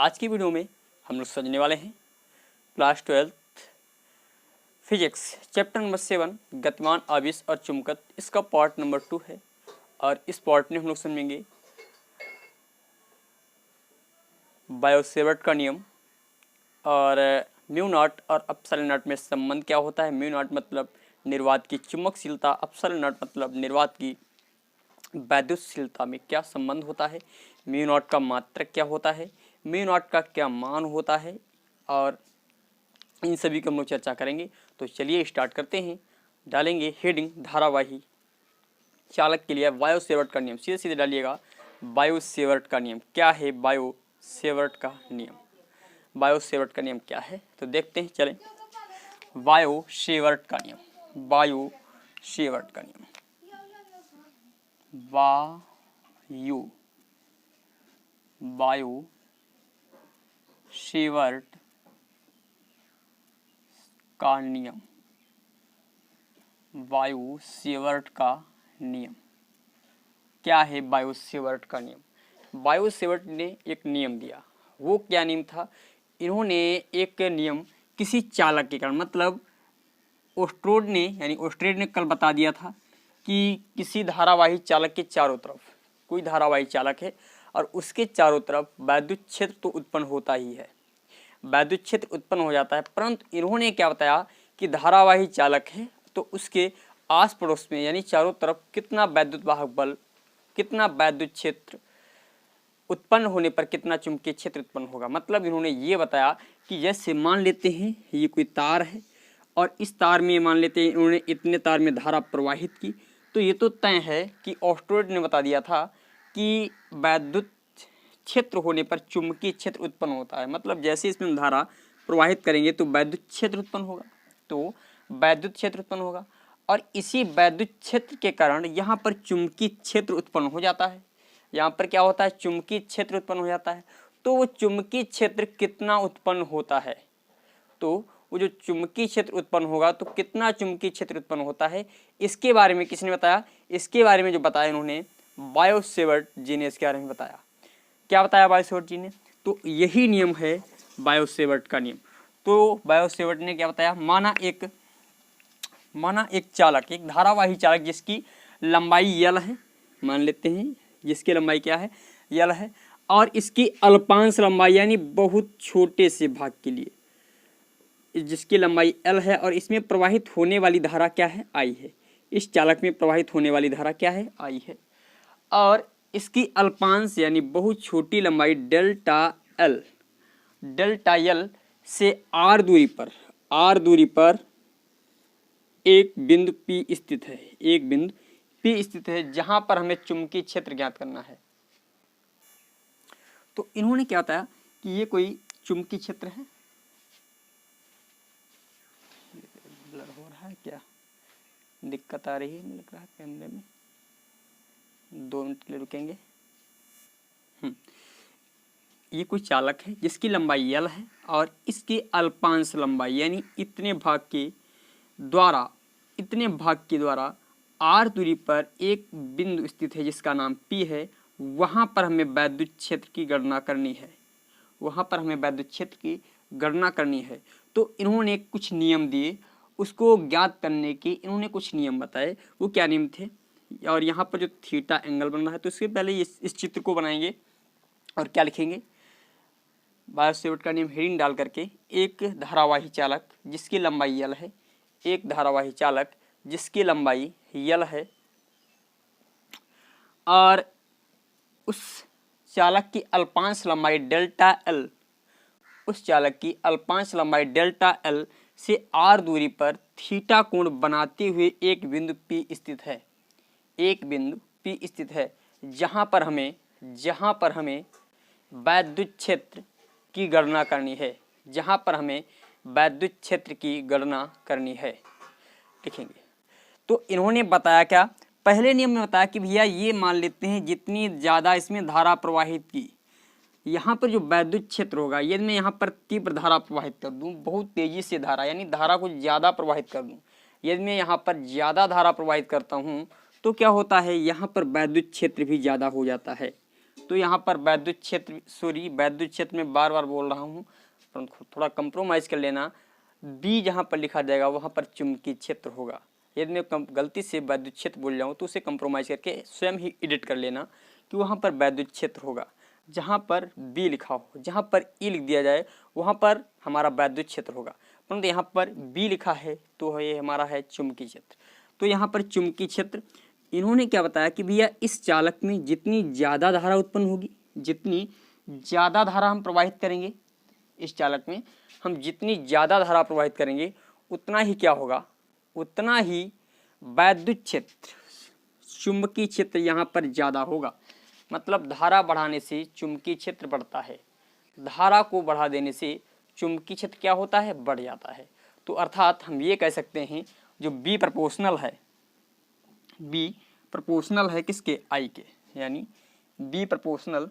आज की वीडियो में हम लोग समझने वाले हैं क्लास 12 फिजिक्स चैप्टर नंबर 7 गतिमान आवेश और चुंबकत्व, इसका पार्ट नंबर 2 है। और इस पार्ट में हम लोग समझेंगे बायो-सेवर्ट का नियम और म्यू नॉट और एप्सिलॉन नॉट में संबंध क्या होता है। म्यू नॉट मतलब निर्वात की चुंबकशीलता, एप्सिलॉन नॉट मतलब निर्वात की वैद्युतशीलता में क्या संबंध होता है। म्यू नॉट का मात्रक क्या होता है, म्यू नॉट का क्या मान होता है, और इन सभी की हम लोग चर्चा करेंगे। तो चलिए स्टार्ट करते हैं। डालेंगे हेडिंग धारावाही चालक के लिए बायो-सेवर्ट का नियम। सीधे सीधे डालिएगा बायो-सेवर्ट का नियम क्या है। बायो-सेवर्ट का नियम, बायो-सेवर्ट का नियम क्या है तो देखते हैं। चलें, बायो-सेवर्ट का नियम, बायो-सेवर्ट का नियम, बायो-सेवर्ट का नियम, बायो-सेवर्ट का नियम क्या है। बायो-सेवर्ट का नियम, बायो-सेवर्ट ने एक नियम दिया। वो क्या नियम था, इन्होंने एक नियम किसी चालक के कारण, मतलब ओस्ट्रोड ने कल बता दिया था कि किसी धारावाही चालक के चारों तरफ, कोई धारावाही चालक है और उसके चारों तरफ वैद्युत क्षेत्र तो उत्पन्न होता ही है, वैद्युत क्षेत्र उत्पन्न हो जाता है। परंतु इन्होंने क्या बताया कि धारावाही चालक है तो उसके आस पड़ोस में यानी चारों तरफ कितना वैद्युत वाहक बल, कितना वैद्युत क्षेत्र उत्पन्न होने पर कितना चुंबकीय क्षेत्र उत्पन्न होगा। मतलब इन्होंने ये बताया कि जैसे मान लेते हैं ये कोई तार है और इस तार में मान लेते हैं इन्होंने इतने तार में धारा प्रवाहित की, तो ये तो तय है कि ऑस्ट्रोड ने बता दिया था कि वैद्युत क्षेत्र होने पर चुंबकीय क्षेत्र उत्पन्न होता है। मतलब जैसे इसमें धारा प्रवाहित करेंगे तो वैद्युत क्षेत्र उत्पन्न होगा, तो वैद्युत क्षेत्र उत्पन्न होगा और इसी वैद्युत क्षेत्र के कारण यहाँ पर चुंबकीय क्षेत्र उत्पन्न हो जाता है। यहाँ पर क्या होता है, चुंबकीय क्षेत्र उत्पन्न हो जाता है। तो वो चुंबकीय क्षेत्र कितना उत्पन्न होता है, तो वो जो चुंबकीय क्षेत्र उत्पन्न होगा तो कितना चुंबकीय क्षेत्र उत्पन्न होता है, इसके बारे में किसने बताया, इसके बारे में जो बताया इन्होंने बायो-सेवर्ट जी ने इसके बारे में बताया। क्या बताया बायो-सेवर्ट जी ने, तो यही नियम है बायो-सेवर्ट का नियम। तो बायो-सेवर्ट ने क्या बताया, माना एक चालक, एक धारावाही चालक जिसकी लंबाई यल है, मान लेते हैं जिसकी लंबाई क्या है, यल है, और इसकी अल्पांश लंबाई यानी बहुत छोटे से भाग के लिए जिसकी लंबाई एल है और इसमें प्रवाहित होने वाली धारा क्या है, आई है। इस चालक में प्रवाहित होने वाली धारा क्या है, आई है। और इसकी अल्पांश यानी बहुत छोटी लंबाई डेल्टा एल से आर दूरी पर एक बिंदु P स्थित है, एक बिंदु P स्थित है जहां पर हमें चुंबकीय क्षेत्र ज्ञात करना है। तो इन्होंने क्या बताया कि ये कोई चुंबकीय क्षेत्र है। ब्लर हो रहा है क्या, दिक्कत आ रही है, मुझे लग रहा है कैमरे में। 2 मिनट के लिए रुकेंगे। ये कोई चालक है जिसकी लंबाई L है और इसकी अल्पांश लंबाई यानी इतने भाग के द्वारा R दूरी पर एक बिंदु स्थित है जिसका नाम P है। वहां पर हमें वैद्युत क्षेत्र की गणना करनी है, तो इन्होंने कुछ नियम दिए, उसको ज्ञात करने के इन्होंने कुछ नियम बताए। वो क्या नियम थे, और यहाँ पर जो थीटा एंगल बन रहा है तो इसके पहले इस चित्र को बनाएंगे और क्या लिखेंगे, बायो-सेवर्ट का नियम हेडिंग डाल करके, एक धारावाही चालक जिसकी लंबाई यल है, एक धारावाही चालक जिसकी लंबाई यल है और उस चालक की अल्पांश लंबाई डेल्टा एल, उस चालक की अल्पांश लंबाई डेल्टा एल से आर दूरी पर थीटा कोण बनाते हुए एक बिंदु P स्थित है, एक बिंदु P स्थित है जहां पर हमें वैद्युत क्षेत्र की गणना करनी है, जहां पर हमें वैद्युत क्षेत्र की गणना करनी है, लिखेंगे। तो इन्होंने बताया क्या, पहले नियम में बताया कि भैया ये मान लेते हैं जितनी ज़्यादा इसमें धारा प्रवाहित की, यहाँ पर जो वैद्युत क्षेत्र होगा, यदि मैं यहाँ पर तीव्र धारा प्रवाहित कर दूँ, बहुत तेजी से धारा यानी धारा को ज़्यादा प्रवाहित कर दूँ, यदि मैं यहाँ पर ज़्यादा धारा प्रवाहित करता हूँ तो क्या होता है, यहाँ पर वैद्युत क्षेत्र भी ज़्यादा हो जाता है। तो यहाँ पर वैद्युत क्षेत्र में बार बार बोल रहा हूँ, परंतु थोड़ा कंप्रोमाइज़ कर लेना। बी जहाँ पर लिखा जाएगा वहाँ पर चुंबकीय क्षेत्र होगा। यदि मैं गलती से वैद्युत क्षेत्र बोल जाऊँ तो उसे कंप्रोमाइज़ करके स्वयं ही एडिट कर लेना कि वहाँ पर वैद्युत क्षेत्र होगा। जहाँ पर बी लिखा हो, जहाँ पर ई लिख दिया जाए वहाँ पर हमारा वैद्युत क्षेत्र होगा, परंतु यहाँ पर बी लिखा है तो ये हमारा है चुंबकीय क्षेत्र। तो यहाँ पर चुंबकीय क्षेत्र इन्होंने क्या बताया कि भैया इस चालक में जितनी ज़्यादा धारा उत्पन्न होगी, जितनी ज़्यादा धारा हम प्रवाहित करेंगे, इस चालक में हम जितनी ज़्यादा धारा प्रवाहित करेंगे उतना ही क्या होगा, उतना ही वैद्युत क्षेत्र, चुंबकीय क्षेत्र यहाँ पर ज़्यादा होगा। मतलब धारा बढ़ाने से चुंबकीय क्षेत्र बढ़ता है, धारा को बढ़ा देने से चुंबकीय क्षेत्र क्या होता है, बढ़ जाता है। तो अर्थात हम ये कह सकते हैं जो बी प्रोपोर्शनल है किसके, आई के, यानी बी प्रोपोर्शनल।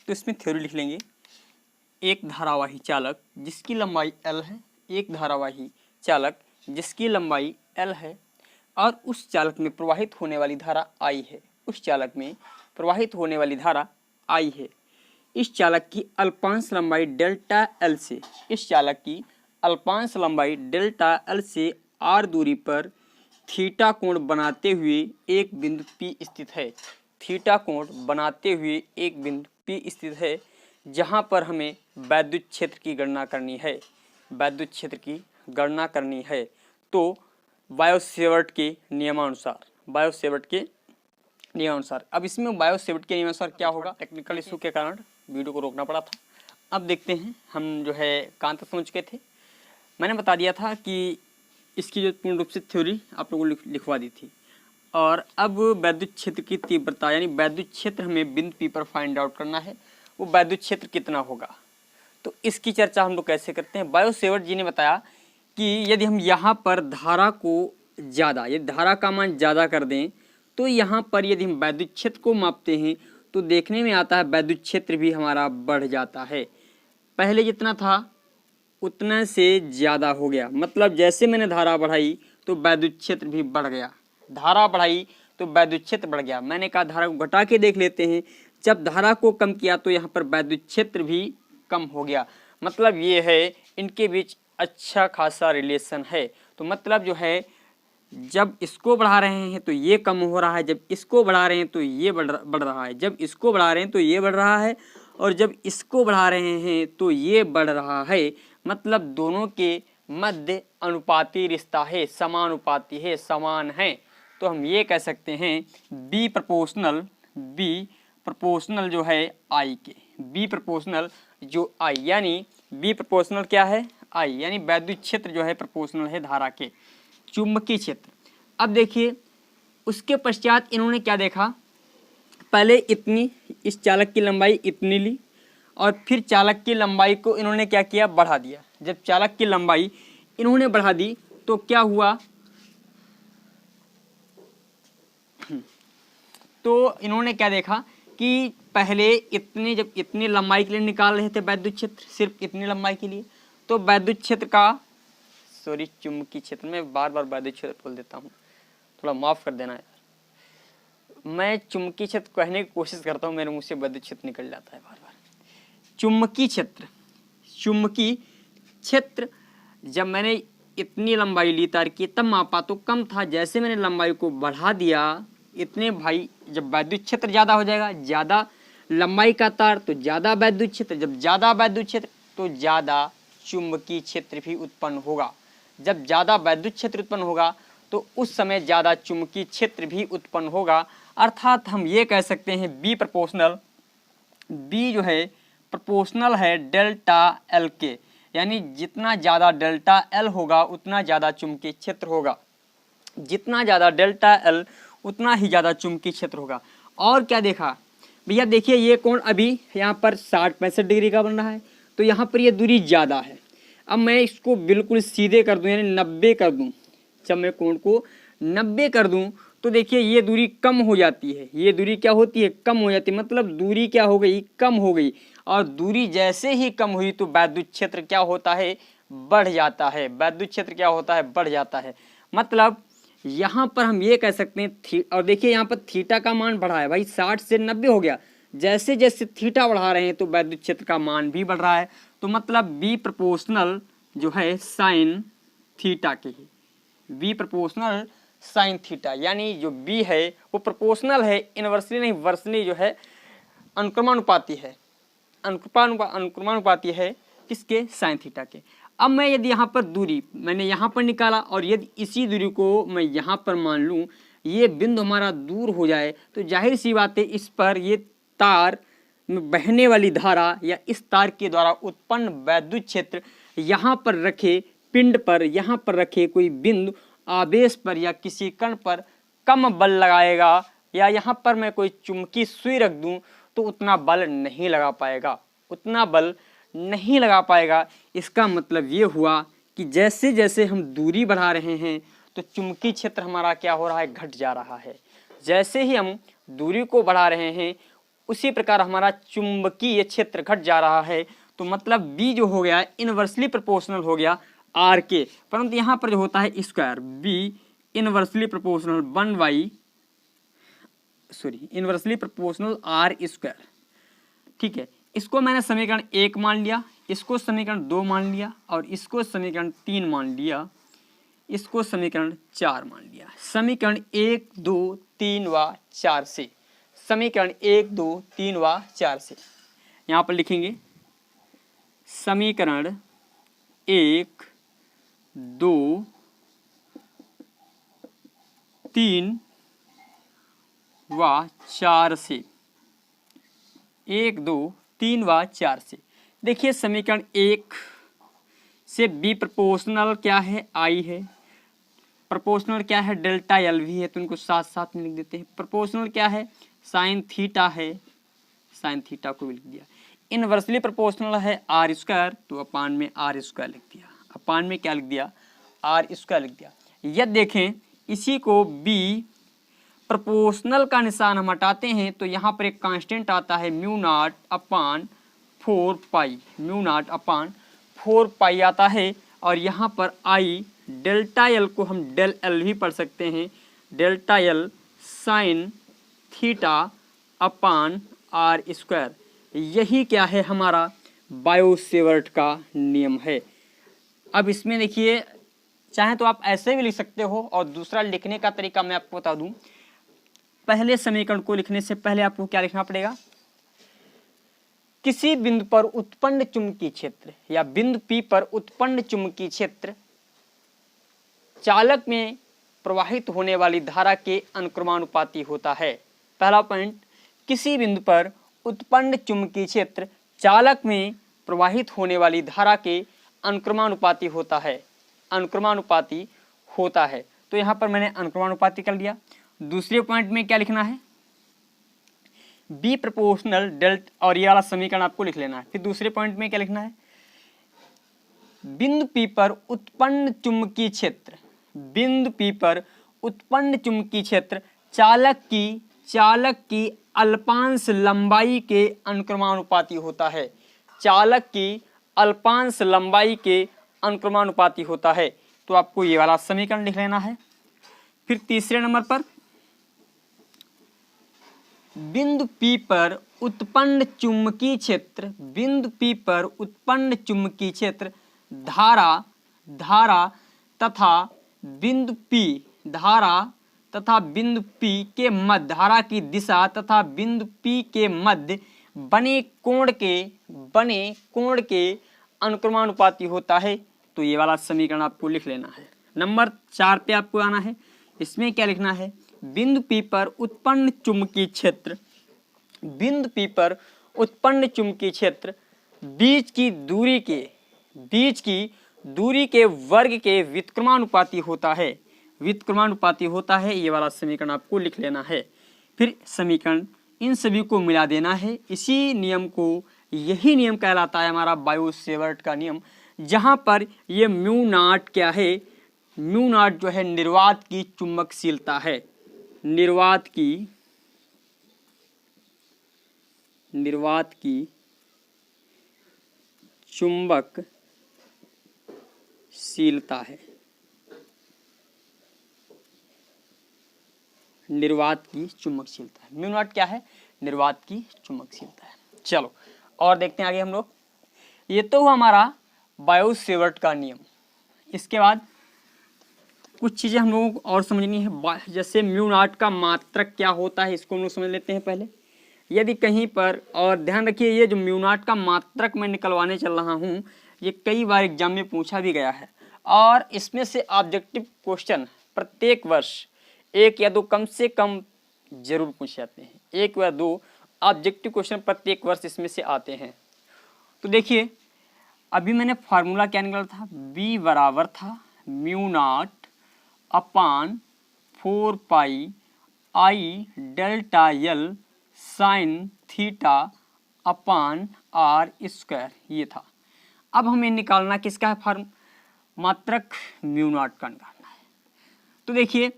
तो इसमें थ्योरी लिख लेंगे, एक धारावाही चालक जिसकी लंबाई L है, एक धारावाही चालक जिसकी लंबाई L है और उस चालक में प्रवाहित होने वाली धारा I है, उस चालक में प्रवाहित होने वाली धारा I है। इस चालक की अल्पांश लंबाई डेल्टा L से, इस चालक की अल्पांश लंबाई डेल्टा L से r दूरी पर थीटा कोण बनाते हुए एक बिंदु P स्थित है। थीटा कोण बनाते हुए एक बिंदु P स्थित है जहाँ पर हमें वैद्युत क्षेत्र की गणना करनी है, वैद्युत क्षेत्र की गणना करनी है। तो बायो-सेवर्ट के नियमानुसार, बायो-सेवर्ट के नियमानुसार, अब इसमें बायो-सेवर्ट के नियमानुसार क्या होगा, टेक्निकल इशू के कारण वीडियो को रोकना पड़ा था। अब देखते हैं, हम जो है कहाँ तक समझ चुके थे। मैंने बता दिया था कि इसकी जो पूर्ण रूप से थ्योरी आप लोगों को लिखवा दी थी। और अब वैद्युत क्षेत्र की तीव्रता, यानी वैद्युत क्षेत्र हमें बिंदु P पर फाइंड आउट करना है, वो वैद्युत क्षेत्र कितना होगा। तो इसकी चर्चा हम लोग कैसे करते हैं। बायो-सेवर्ट जी ने बताया कि यदि हम यहाँ पर धारा को ज़्यादा, यदि धारा का मान ज़्यादा कर दें तो यहाँ पर यदि हम वैद्युत क्षेत्र को मापते हैं तो देखने में आता है वैद्युत क्षेत्र भी हमारा बढ़ जाता है। पहले जितना था उतना से ज़्यादा हो गया, मतलब जैसे मैंने धारा बढ़ाई तो वैद्युत क्षेत्र भी बढ़ गया, धारा बढ़ाई तो वैद्युत क्षेत्र बढ़ गया। मैंने कहा धारा को घटा के देख लेते हैं, जब धारा को कम किया तो यहाँ पर वैद्युत क्षेत्र भी कम हो गया। मतलब ये है इनके बीच अच्छा खासा रिलेशन है। तो मतलब जो है जब इसको बढ़ा रहे हैं तो ये कम हो रहा है, जब इसको बढ़ा रहे हैं तो ये बढ़ रहा है, जब इसको बढ़ा रहे हैं तो ये बढ़ रहा है, और जब इसको बढ़ा रहे हैं तो ये बढ़ रहा है। मतलब दोनों के मध्य अनुपाती रिश्ता है, समानुपाती है, समान है। तो हम ये कह सकते हैं बी प्रोपोर्शनल जो है आई के, बी प्रोपोर्शनल जो आई, यानी बी प्रोपोर्शनल क्या है, आई, यानी वैद्युत क्षेत्र जो है प्रोपोर्शनल है धारा के। चुंबकीय क्षेत्र, अब देखिए उसके पश्चात इन्होंने क्या देखा, पहले इतनी, इस चालक की लंबाई इतनी ली और फिर चालक की लंबाई को इन्होंने क्या किया, बढ़ा दिया। जब चालक की लंबाई इन्होंने बढ़ा दी तो क्या हुआ, तो इन्होंने क्या देखा कि पहले इतनी, जब इतनी लंबाई के लिए निकाल रहे थे वैद्युत क्षेत्र, सिर्फ इतनी लंबाई के लिए, तो वैद्युत क्षेत्र का, चुंबकीय क्षेत्र में बार बार वैद्युत क्षेत्र बोल देता हूँ, थोड़ा माफ कर देना यार। मैं चुंबकीय क्षेत्र कहने की कोशिश करता हूँ, मेरे मुंह से वैद्युत क्षेत्र निकल जाता है बार बार। चुंबकीय क्षेत्र जब मैंने इतनी लंबाई ली तार की तब मापा तो कम था, जैसे मैंने लंबाई को बढ़ा दिया इतने भाई, जब वैद्युत क्षेत्र ज़्यादा हो जाएगा, ज़्यादा लंबाई का तार तो ज़्यादा वैद्युत क्षेत्र, जब ज़्यादा वैद्युत क्षेत्र तो ज़्यादा चुंबकीय क्षेत्र भी उत्पन्न होगा। जब ज़्यादा वैद्युत क्षेत्र उत्पन्न होगा तो उस समय ज़्यादा चुंबकीय क्षेत्र भी उत्पन्न होगा। अर्थात हम ये कह सकते हैं बी प्रोपोर्शनल, बी जो है प्रोपोर्शनल है डेल्टा एल के, यानी जितना ज़्यादा डेल्टा एल होगा उतना ज़्यादा चुंबकीय क्षेत्र होगा, जितना ज़्यादा डेल्टा एल उतना ही ज़्यादा चुंबकीय क्षेत्र होगा। और क्या देखा भैया, देखिए ये कोण अभी यहाँ पर 60-65 डिग्री का बन रहा है, तो यहाँ पर ये दूरी ज़्यादा है। अब मैं इसको बिल्कुल सीधे कर दूं, यानी 90 कर दूं, जब मैं कोण को 90 कर दूं तो देखिए ये दूरी कम हो जाती है, ये दूरी क्या होती है, कम हो जाती है। मतलब दूरी क्या हो गई, कम हो गई, और दूरी जैसे ही कम हुई तो वैद्युत क्षेत्र क्या होता है, बढ़ जाता है, वैद्युत क्षेत्र क्या होता है, बढ़ जाता है। मतलब यहाँ पर हम ये कह सकते हैं और देखिए यहाँ पर थीटा का मान बढ़ा है भाई, 60 से 90 हो गया। जैसे जैसे थीटा बढ़ा रहे हैं तो वैद्युत क्षेत्र का मान भी बढ़ रहा है। तो मतलब बी प्रोपोर्शनल जो है साइन थीटा के ही, बी प्रोपोर्शनल साइन थीटा, यानी जो बी है वो प्रोपोर्शनल है, इनवर्सली नहीं, वर्सली जो है अनुक्रमानुपाती है, अनुक्रमानुपाती है किसके, साइन थीटा के। अब मैं यदि यहाँ पर दूरी मैंने यहाँ पर निकाला और यदि इसी दूरी को मैं यहाँ पर मान लूँ, ये बिंदु हमारा दूर हो जाए, तो जाहिर सी बात है इस पर ये तार में बहने वाली धारा या इस तार के द्वारा उत्पन्न वैद्युत क्षेत्र यहाँ पर रखे पिंड पर, यहाँ पर रखे कोई बिंदु आवेश पर या किसी कण पर कम बल लगाएगा, या यहाँ पर मैं कोई चुंबकीय सुई रख दूं तो उतना बल नहीं लगा पाएगा, उतना बल नहीं लगा पाएगा। इसका मतलब ये हुआ कि जैसे जैसे हम दूरी बढ़ा रहे हैं तो चुंबकीय क्षेत्र हमारा क्या हो रहा है, घट जा रहा है। जैसे ही हम दूरी को बढ़ा रहे हैं उसी प्रकार हमारा चुंबकीय क्षेत्र घट जा रहा है। तो मतलब बी जो हो गया इनवर्सली प्रोपोर्शनल हो गया आर के, परंतु यहाँ पर जो होता है square, B inversely proportional inversely proportional r square. ठीक है, इसको मैंने समीकरण 1 मान लिया, इसको समीकरण 2 मान लिया और इसको समीकरण 3 मान लिया, इसको समीकरण 4 मान लिया। समीकरण 1, 2, 3 व 4 से, समीकरण 1, 2, 3 व 4 से यहाँ पर लिखेंगे समीकरण 1, 2, 3 व 4 से, 1, 2, 3 व 4 से। देखिए समीकरण 1 से बी प्रोपोर्शनल क्या है, आई है, प्रोपोर्शनल क्या है, डेल्टा एल भी है, तो इनको साथ साथ में लिख देते हैं। प्रोपोर्शनल क्या है, साइन थीटा है, साइन थीटा को भी लिख दिया। इनवर्सली प्रोपोर्शनल है आर स्क्वायर, तो अपान में आर स्क्वायर लिख दिया, अपान में क्या लिख दिया, आर स्क्वायर लिख दिया। यदि देखें इसी को बी प्रोपोर्शनल का निशान हम हटाते हैं तो यहाँ पर एक कांस्टेंट आता है म्यू नॉट अपान 4 पाई, म्यू नॉट अपान 4 पाई आता है। और यहाँ पर आई डेल्टा एल को हम डेल एल भी पढ़ सकते हैं, delta l sine theta upon r square. यही क्या है हमारा बायो-सेवर्ट का नियम है। अब इसमें देखिए चाहे तो आप ऐसे भी लिख सकते हो और दूसरा लिखने का तरीका मैं आपको बता दूं। पहले समीकरण को लिखने से पहले आपको क्या लिखना पड़ेगा, किसी बिंदु पर उत्पन्न चुंबकीय क्षेत्र या बिंदु P पर उत्पन्न चुंबकीय क्षेत्र चालक में प्रवाहित होने वाली धारा के अनुक्रमानुपाती होता है। पहला पॉइंट, किसी बिंदु पर उत्पन्न चुंबकीय क्षेत्र चालक में प्रवाहित होने वाली धारा के अनुक्रमानुपाती होता है, अनुक्रमानुपाती होता है। तो यहाँ पर मैंने अनुक्रमानुपाती कर लिया। दूसरे पॉइंट में क्या लिखना है, बी प्रोपोर्शनल डेल्ट, और ये वाला समीकरण आपको लिख लेना है। फिर दूसरे पॉइंट में क्या लिखना है, बिंदु P पर उत्पन्न चुंबकीय क्षेत्र, बिंदु P पर उत्पन्न चुंबकीय क्षेत्र चालक की अल्पांश लंबाई के अनुक्रमानुपाती होता है, चालक की अल्पांश लंबाई के अनुक्रमानुपाती होता है। तो आपको ये वाला समीकरण लिख लेना है। फिर तीसरे नंबर पर बिंदु P पर उत्पन्न चुंबकीय क्षेत्र, बिंदु P पर उत्पन्न चुंबकीय क्षेत्र धारा तथा बिंदु P, धारा तथा बिंदु P के मध्य, धारा की दिशा तथा बिंदु P के मध्य बने कोण के अनुक्रमानुपाती होता है। तो ये वाला समीकरण आपको लिख लेना है। नंबर 4 पे आपको आना है। इसमें क्या लिखना है, बिंदु P पर उत्पन्न चुंबकीय क्षेत्र, बिंदु P पर उत्पन्न चुंबकीय क्षेत्र बीच की दूरी के वर्ग के व्युत्क्रमानुपाती होता है, व्युत्क्रमानुपाती होता है। ये वाला समीकरण आपको लिख लेना है। फिर समीकरण इन सभी को मिला देना है। इसी नियम को, यही नियम कहलाता है हमारा बायो-सेवर्ट का नियम, जहां पर ये म्यू नॉट क्या है, म्यू नॉट जो है निर्वात की चुंबकशीलता है, निर्वात की चुंबकशीलता है। निर्वात की चुंबकशीलता है। म्यू नॉट क्या है? निर्वात की चुंबकशीलता है। चलो और देखते हैं आगे हम लोग। ये तो हुआ हमारा बायो-सेवर्ट का नियम। इसके बाद कुछ चीज़ें हम लोगों को और समझनी है, जैसे म्यू नॉट का मात्रक क्या होता है, इसको हम लोग समझ लेते हैं पहले। यदि कहीं पर, और ध्यान रखिए ये जो म्यू नॉट का मात्रक मैं निकलवाने चल रहा हूँ, ये कई बार एग्जाम में पूछा भी गया है, और इसमें से ऑब्जेक्टिव क्वेश्चन प्रत्येक वर्ष 1 या 2 कम से कम जरूर पूछे जाते हैं। 1 या 2 ऑब्जेक्टिव क्वेश्चन प्रत्येक वर्ष इसमें से आते हैं। तो देखिए अभी मैंने फार्मूला क्या निकाला था, B बराबर था mu naught upon 4 pi I delta l sine theta upon r square, ये था। अब हमें निकालना किसका है, मात्रक म्यू नॉट का निकालना है। तो देखिए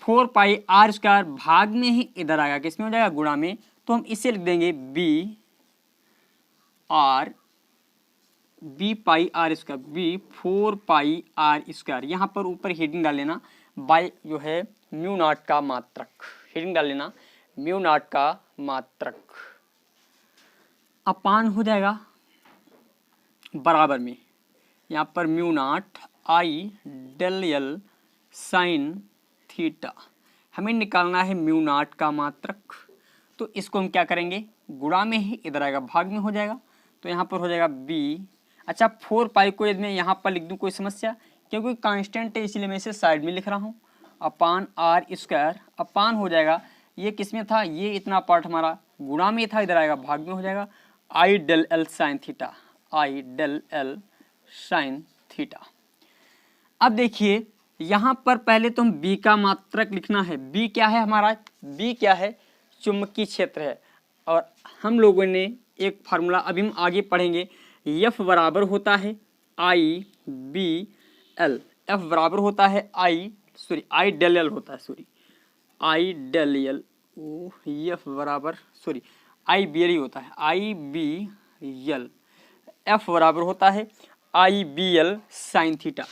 4 पाई आर स्क्वायर भाग में ही इधर आएगा, किसमें हो जाएगा, गुणा में, तो हम इसे लिख देंगे B pi r square, B 4 pi r square. यहाँ पर ऊपर हेडिंग डाल लेना बाय जो है म्यू नॉट का मात्रक, हेडिंग डाल लेना म्यू नॉट का मात्रक, अपान हो जाएगा बराबर में, यहाँ पर mu not I del L sine theta. हमें निकालना है म्यू नॉट का मात्रक, तो इसको हम क्या करेंगे, गुणा में ही इधर आएगा, भाग में हो जाएगा, तो यहाँ पर हो जाएगा बी। अच्छा 4 पाई को यदि मैं यहाँ पर लिख दूँ कोई समस्या, क्योंकि कांस्टेंट है इसलिए मैं इसे साइड में लिख रहा हूँ, अपान आर स्क्वायर, अपान हो जाएगा, ये किस में था, ये इतना पार्ट हमारा गुणा में था, इधर आएगा भाग में हो जाएगा, आई डेल एल साइन थीटा, आई डेल एल साइन थीटा। अब देखिए यहाँ पर पहले तो हम बी का मात्रक लिखना है। बी क्या है हमारा, बी क्या है, चुंबकीय क्षेत्र है। और हम लोगों ने एक फार्मूला अभी हम आगे पढ़ेंगे, एफ बराबर होता है आई बी एल, एफ बराबर होता है आई डेल एल होता है, आई डेल एल, ओ एफ बराबर आई बी एल ही होता है, आई बी एल, एफ बराबर होता है आई बी एल साइन थीटा,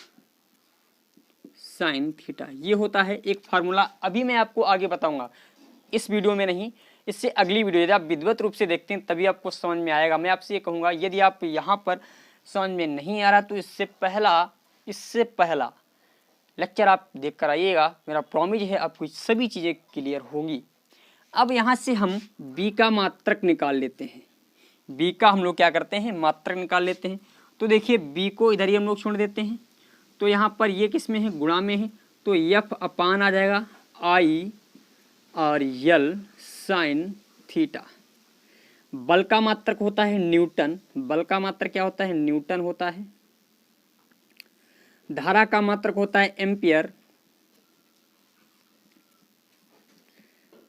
ये होता है एक फार्मूला। अभी मैं आपको आगे बताऊंगा, इस वीडियो में नहीं, इससे अगली वीडियो यदि आप विधिवत रूप से देखते हैं तभी आपको समझ में आएगा। मैं आपसे ये कहूँगा यदि आप यहाँ पर समझ में नहीं आ रहा तो इससे पहला लेक्चर आप देख कर आइएगा, मेरा प्रॉमिस है आपको सभी चीज़ें क्लियर होंगी। अब यहाँ से हम बी का मात्रक निकाल लेते हैं, बी का हम लोग क्या करते हैं, मात्रक निकाल लेते हैं। तो देखिए बी को इधर ही हम लोग छोड़ देते हैं, तो यहाँ पर ये किस में है, गुणा में है, तो एफ अपान आ जाएगा आई और एल साइन थीटा। बल का मात्रक होता है न्यूटन, बल का मात्रक क्या होता है, न्यूटन होता है। धारा का मात्रक होता है एम्पियर,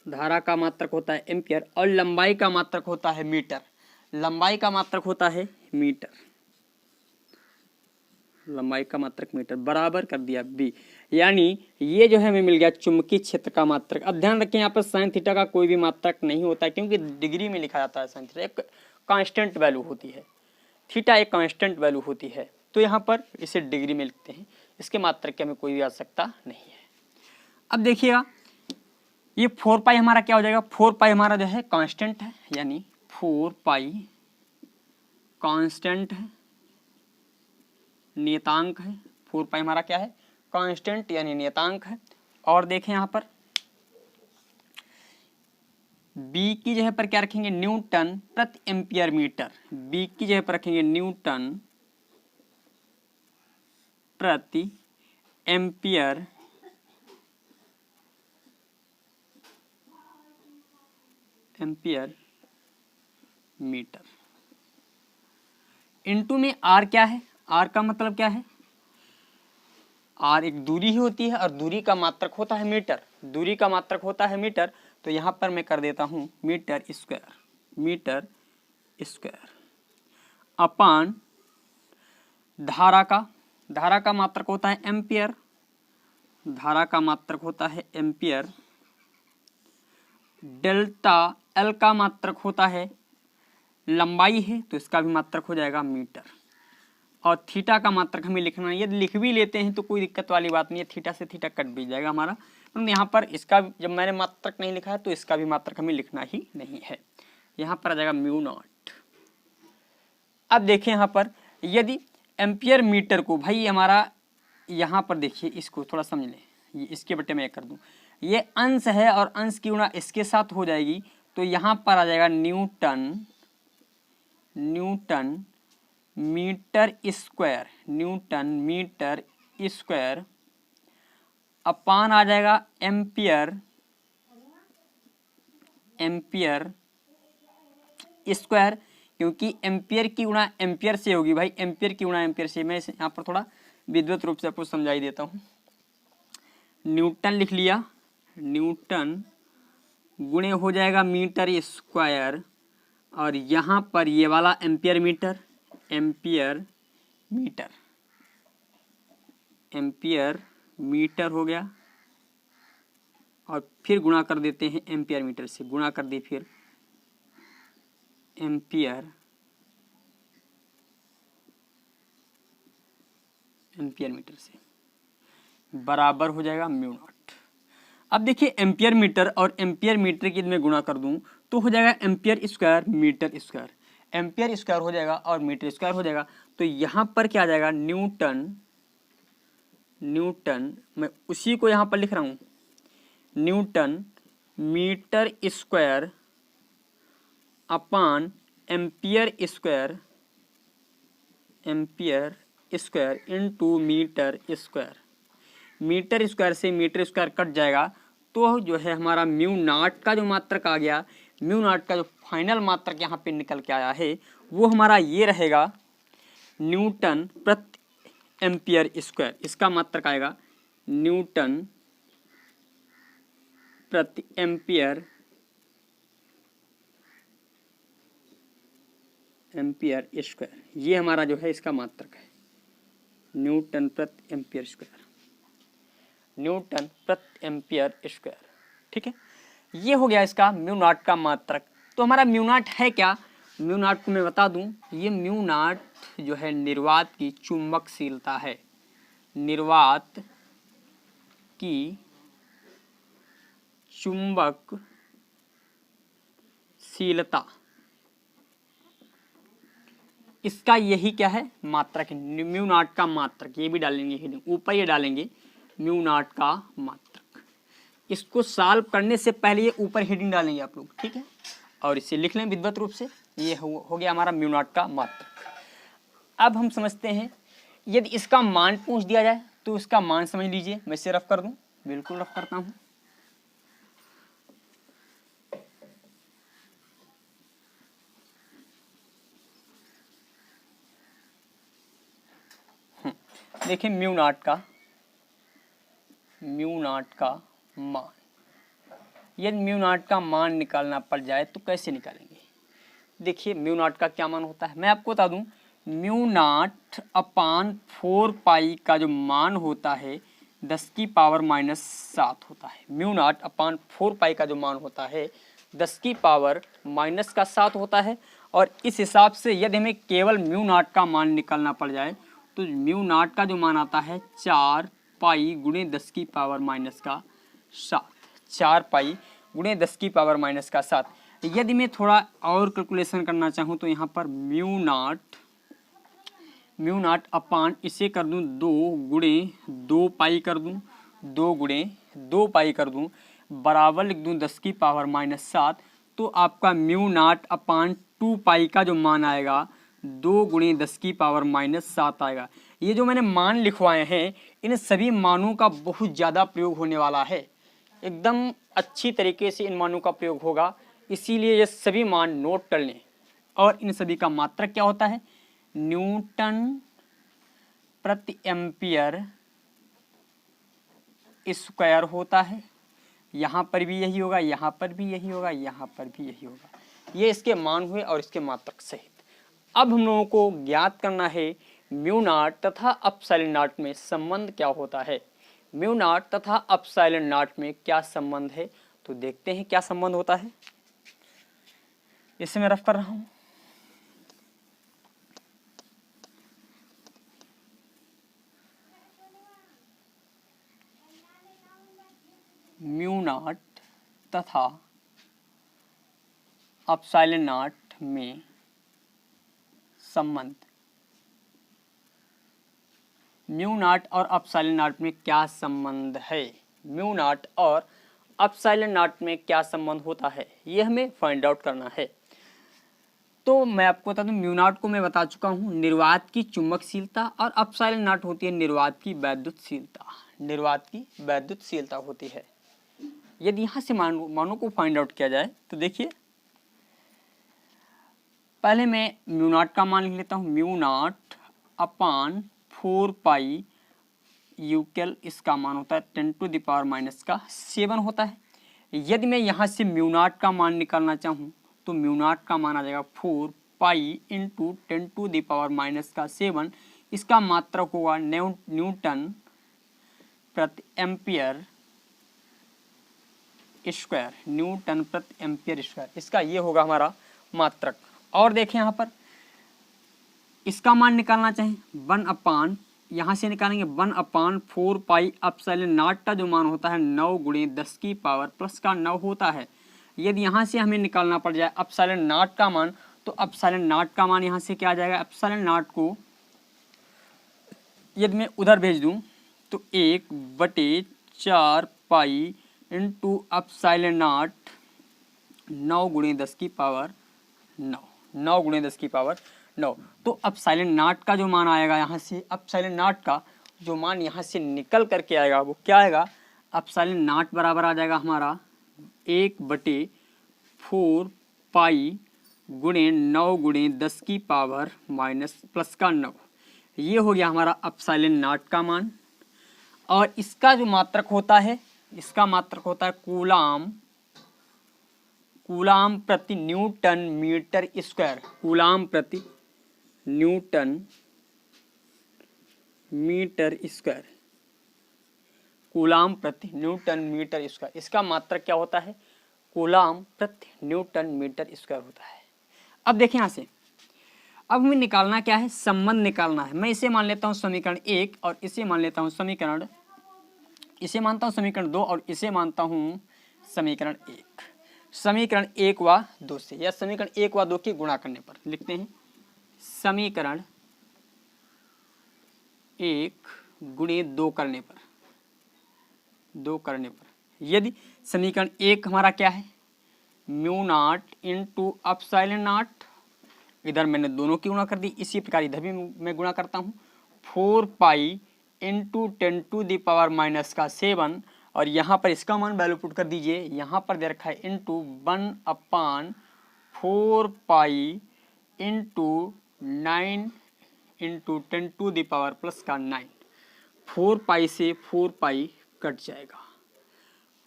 धारा का मात्रक होता है एम्पियर। और लंबाई का मात्रक होता है मीटर, लंबाई का मात्रक होता है मीटर, लंबाई का मात्रक मीटर, बराबर कर दिया बी। यानी ये जो है हमें मिल गया चुंबकीय क्षेत्र का मात्रक। अब ध्यान रखें यहाँ पर साइन थीटा का कोई भी मात्रक नहीं होता है, क्योंकि डिग्री में लिखा जाता है। साइन थीटा एक कांस्टेंट वैल्यू होती है, थीटा एक कांस्टेंट वैल्यू होती है, तो यहाँ पर इसे डिग्री में लिखते हैं, इसके मात्रक की हमें कोई भी आवश्यकता नहीं है। अब देखिएगा ये 4 पाई हमारा क्या हो जाएगा, 4 पाई हमारा जो है कांस्टेंट है, यानी 4 पाई कांस्टेंट है, नियतांक है। 4 पाई हमारा क्या है, कांस्टेंट यानी नियतांक है। और देखें यहाँ पर बी की जगह पर क्या रखेंगे, न्यूटन प्रति एम्पियर मीटर, बी की जगह पर रखेंगे न्यूटन प्रति एम्पियर मीटर। इनटू में आर क्या है, आर का मतलब क्या है, आर एक दूरी ही होती है और दूरी का मात्रक होता है मीटर, दूरी का मात्रक होता है मीटर। तो यहाँ पर मैं कर देता हूँ मीटर स्क्वायर अपान धारा का मात्रक होता है एम्पियर, धारा का मात्रक होता है एम्पियर। डेल्टा एल का मात्रक होता है लंबाई है, तो इसका भी मात्रक हो जाएगा मीटर। और थीटा का मात्रक हमें लिखना है, यदि लिख भी लेते हैं तो कोई दिक्कत वाली बात नहीं है, थीटा से थीटा कट भी जाएगा हमारा, परंतु यहाँ पर इसका जब मैंने मात्रक नहीं लिखा है तो इसका भी मात्रक हमें लिखना ही नहीं है। यहाँ पर आ जाएगा म्यू नॉट। अब देखिए यहाँ पर यदि एम्पियर मीटर को, भाई हमारा यहाँ पर देखिए, इसको थोड़ा समझ लें, ये इसके बटे मैं कर दूं, ये अंश है और अंश की गुणा इसके साथ हो जाएगी, तो यहाँ पर आ जाएगा newton metre square, newton metre square upon आ जाएगा एम्पियर स्क्वायर, क्योंकि एम्पियर की गुणा एम्पियर से होगी भाई, एम्पियर की गुणा एम्पियर से। मैं यहाँ पर थोड़ा विद्युत रूप से आपको समझाई देता हूँ। न्यूटन लिख लिया, न्यूटन गुणे हो जाएगा मीटर स्क्वायर, और यहाँ पर ये वाला एम्पियर मीटर हो गया, और फिर गुणा कर देते हैं एम्पियर मीटर से, गुणा कर दी फिर एम्पियर मीटर से, बराबर हो जाएगा म्यू नॉट। अब देखिए एम्पियर मीटर और एम्पियर मीटर की मैं गुणा कर दूं तो हो जाएगा ampere square metre square, ampere square हो जाएगा और मीटर स्क्वायर हो जाएगा। तो यहाँ पर क्या आ जाएगा, न्यूटन मैं उसी को यहाँ पर लिख रहा हूँ, newton metre square upon ampere square into metre square. Metre square से मीटर स्क्वायर कट जाएगा, तो जो है हमारा म्यू नॉट का जो मात्रक आ गया, म्यू नॉट का जो फाइनल मात्रक यहाँ पे निकल के आया है वो हमारा ये रहेगा, न्यूटन प्रति एम्पियर स्क्वायर। इसका मात्रक आएगा न्यूटन प्रति एम्पियर स्क्वायर। ये हमारा जो है इसका मात्रक है, न्यूटन प्रति एम्पियर स्क्वायर, न्यूटन प्रति एम्पियर स्क्वायर। ठीक है, ये हो गया इसका म्यू नॉट का मात्रक। तो हमारा म्यू नॉट है क्या, म्यू नॉट को मैं बता दूं, ये म्यू नॉट जो है निर्वात की चुंबकशीलता है, निर्वात की चुंबकशीलता, इसका यही क्या है, मात्रक है, म्यू नॉट का मात्रक। ये भी डालेंगे ऊपर, ये डालेंगे म्यू नॉट का मात्रक। इसको सॉल्व करने से पहले ये ऊपर हेडिंग डालेंगे आप लोग, ठीक है, और इसे लिख लें विधिवत रूप से। ये हो गया हमारा म्यू नॉट का मात्रक। अब हम समझते हैं, यदि इसका मान पूछ दिया जाए तो इसका मान समझ लीजिए। मैं इसे रफ कर दूं, बिल्कुल रफ करता हूं। देखिए म्यू नॉट का मान, यदि म्यू नॉट का मान निकालना पड़ जाए तो कैसे निकालेंगे। देखिए म्यू नॉट का क्या मान होता है, मैं आपको बता दूं, म्यू नॉट अपान 4 पाई का जो मान होता है 10 की पावर माइनस 7 होता है। म्यू नॉट अपान 4 पाई का जो मान होता है 10 की पावर माइनस का 7 होता है। और इस हिसाब से यदि हमें केवल म्यू नॉट का मान निकालना पड़ जाए तो म्यू नॉट का जो मान आता है 4 पाई गुणे 10 की पावर माइनस का 7, 4 पाई गुणे 10 की पावर माइनस का 7। यदि मैं थोड़ा और कैलकुलेशन करना चाहूँ तो यहाँ पर म्यू नॉट अपान इसे कर दूँ 2 गुणे 2 पाई कर दूँ, 2 गुणे 2 पाई कर दूँ, बराबर लिख दूँ 10 की पावर माइनस 7। तो आपका म्यू नॉट अपान 2 पाई का जो मान आएगा 2 गुणे 10 की पावर माइनस 7 आएगा। ये जो मैंने मान लिखवाए हैं इन सभी मानों का बहुत ज़्यादा प्रयोग होने वाला है, एकदम अच्छी तरीके से इन मानों का प्रयोग होगा, इसीलिए ये सभी मान नोट कर लें। और इन सभी का मात्रक क्या होता है, न्यूटन प्रति एम्पियर स्क्वायर होता है। यहाँ पर भी यही होगा, यहाँ पर भी यही होगा, यहाँ पर भी यही होगा। ये इसके मान हुए और इसके मात्रक सहित। अब हम लोगों को ज्ञात करना है म्यू नॉट तथा अपसाइलन नॉट में संबंध क्या होता है। म्यू नॉट तथा अपसाइलन नॉट में क्या संबंध है, तो देखते हैं क्या संबंध होता है। इसे मैं रफ कर रहा हूं। म्यू नॉट तथा एप्सिलॉन नॉट में संबंध। म्यू नॉट और एप्सिलॉन नॉट में क्या संबंध है, म्यू नॉट और एप्सिलॉन नॉट में क्या संबंध होता है, ये हमें फाइंड आउट करना है। तो मैं आपको बता दूं, म्यू नॉट को मैं बता चुका हूँ निर्वात की चुंबकशीलता, और एप्सिलॉन नॉट होती है निर्वात की वैद्युतशीलता। निर्वात की वैद्युतशीलता होती है। यदि यहाँ से मानों को फाइंड आउट किया जाए तो देखिए, पहले मैं म्यू नॉट का मान लिख लेता हूँ। म्यू नॉट अपान 4 पाई यूकेल, इसका मान होता है 10⁻⁻7 होता है। यदि मैं यहाँ से म्यू नॉट का मान निकालना चाहूँ तो म्यू नॉट का मान आ जाएगा 4 पाई इंटू 10⁻⁻7। इसका मात्रक होगा न्यूटन प्रति एम्पियर स्क्वायर, न्यूटन प्रति एम्पियर स्क्वायर, इसका ये होगा हमारा मात्रक। और देखें यहाँ पर इसका मान निकालना चाहें 1 अपान, यहाँ से निकालेंगे 1/4 पाई एप्सिलॉन नॉट का जो मान होता है 9 गुणे 10 की पावर प्लस का 9 होता है। यदि यहाँ से हमें निकालना पड़ जाए एप्सिलॉन नॉट का मान, तो एप्सिलॉन नॉट का मान यहाँ से क्या आ जाएगा, एप्सिलॉन नॉट को यदि मैं उधर भेज दूँ तो 1/4 पाई इंटू एप्सिलॉन नॉट 9 गुणे 10 की पावर 9, 9 गुणे 10 की पावर 9। तो एप्सिलॉन नॉट का जो मान आएगा यहाँ से, एप्सिलॉन नॉट का जो मान यहाँ से निकल करके आएगा वो क्या आएगा, एप्सिलॉन नॉट बराबर आ जाएगा हमारा 1/4 पाई गुणे 9 गुणे 10 की पावर माइनस प्लस का 9। ये हो गया हमारा एप्सिलॉन नॉट का मान। और इसका जो मात्रक होता है, इसका मात्रक होता है कूलाम, कूलाम प्रति न्यूटन मीटर स्क्वायर, कूलाम प्रति न्यूटन मीटर स्क्वायर, कूलाम प्रति न्यूटन मीटर स्क्वायर। इसका मात्रक क्या होता है, कूलाम प्रति न्यूटन मीटर स्क्वायर होता है। अब देखें यहाँ से, अब हमें निकालना क्या है, संबंध निकालना है। मैं इसे मान लेता हूँ समीकरण 1 और इसे मान लेता हूँ समीकरण, इसे मानता हूँ समीकरण 2 और इसे मानता हूँ समीकरण 1। समीकरण 1 व 2 से, या समीकरण 1 व 2 के गुणा करने पर लिखते हैं समीकरण 1 गुणे 2 करने पर, 2 करने पर। यदि समीकरण 1 हमारा क्या है, mu nought into epsilon not, इधर मैंने दोनों की गुणा कर दी, इसी प्रकार इधर भी मैं गुणा करता हूँ 4 पाई इंटू 10⁻⁻7, और यहाँ पर इसका मान वैल्यू पुट कर दीजिए, यहाँ पर दे रखा है इंटू 1/4 पाई इंटू 9 इंटू 10⁻+ का 9। 4 पाई से 4 पाई कट जाएगा,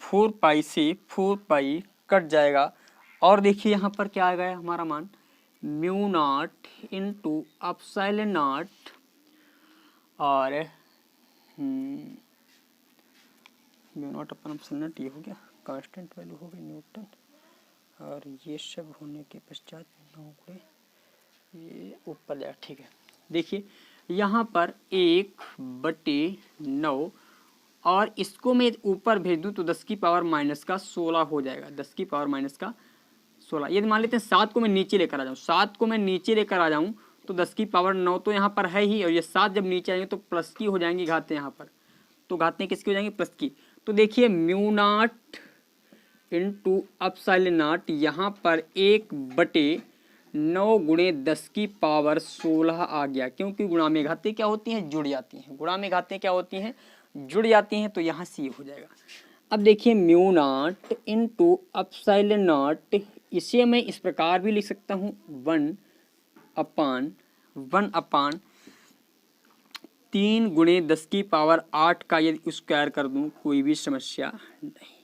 4 पाई से 4 पाई कट जाएगा। और देखिए यहाँ पर क्या आ गया हमारा मान, mu nought into epsilon nought, और mu nought upon epsilon nought, ये हो गया कांस्टेंट वैल्यू हो गई न्यूटन, और ये सब होने के पश्चात 9 गुणे ये ऊपर जाएगा। ठीक है, देखिए यहाँ पर 1/9, और इसको मैं ऊपर भेज दूँ तो 10 की पावर माइनस का 16 हो जाएगा, 10 की पावर माइनस का 16। यदि मान लेते हैं 7 को मैं नीचे लेकर आ जाऊँ, 7 को मैं नीचे लेकर आ जाऊँ तो 10 की पावर 9 तो यहाँ पर है ही, और ये 7 जब नीचे आएंगे तो प्लस की हो जाएंगी घातें, यहाँ पर तो घातें किसकी हो जाएंगी, प्लस की। तो देखिए mu nought into epsilon not, यहाँ पर 1/9 गुणे 10 की पावर 16 आ गया, क्योंकि गुणा में घातें क्या होती हैं, जुड़ जाती हैं, गुणा में घातें क्या होती हैं, जुड़ जाती हैं। तो यहाँ से ये हो जाएगा। अब देखिए mu nought into epsilon not, इसे मैं इस प्रकार भी लिख सकता हूँ 1/3 गुणे 10 की पावर 8 का यदि स्क्वायर कर दूं, कोई भी समस्या नहीं,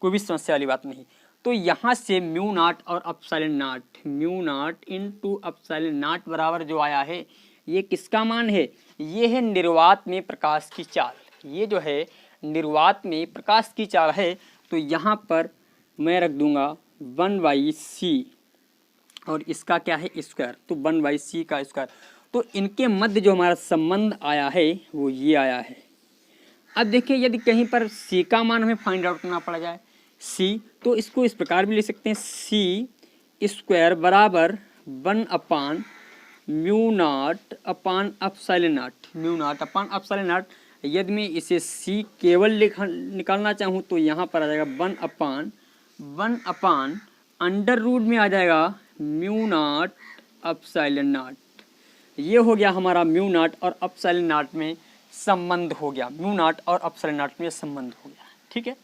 कोई भी समस्या वाली बात नहीं। तो यहाँ से म्यू नॉट और epsilon not, mu nought into epsilon not बराबर जो आया है, ये किसका मान है, ये है निर्वात में प्रकाश की चाल, ये जो है निर्वात में प्रकाश की चाल है। तो यहाँ पर मैं रख दूंगा 1/c, और इसका क्या है स्क्वायर, तो 1/c का स्क्वायर। तो इनके मध्य जो हमारा संबंध आया है वो ये आया है, अब देखिए यदि कहीं पर सी का मान हमें फाइंड आउट करना पड़ जाए, सी, तो इसको इस प्रकार भी ले सकते हैं, सी स्क्वायर बराबर 1 mu naught upon epsilon not, mu naught upon epsilon not. यदि मैं इसे सी केवल निकालना चाहूँ तो यहाँ पर आ जाएगा 1 अपान अंडर रूट में आ जाएगा म्यू नॉट एप्सिलॉन नॉट। ये हो गया हमारा म्यू नॉट और एप्सिलॉन नॉट में संबंध हो गया, म्यू नॉट और एप्सिलॉन नॉट में संबंध हो गया। ठीक है,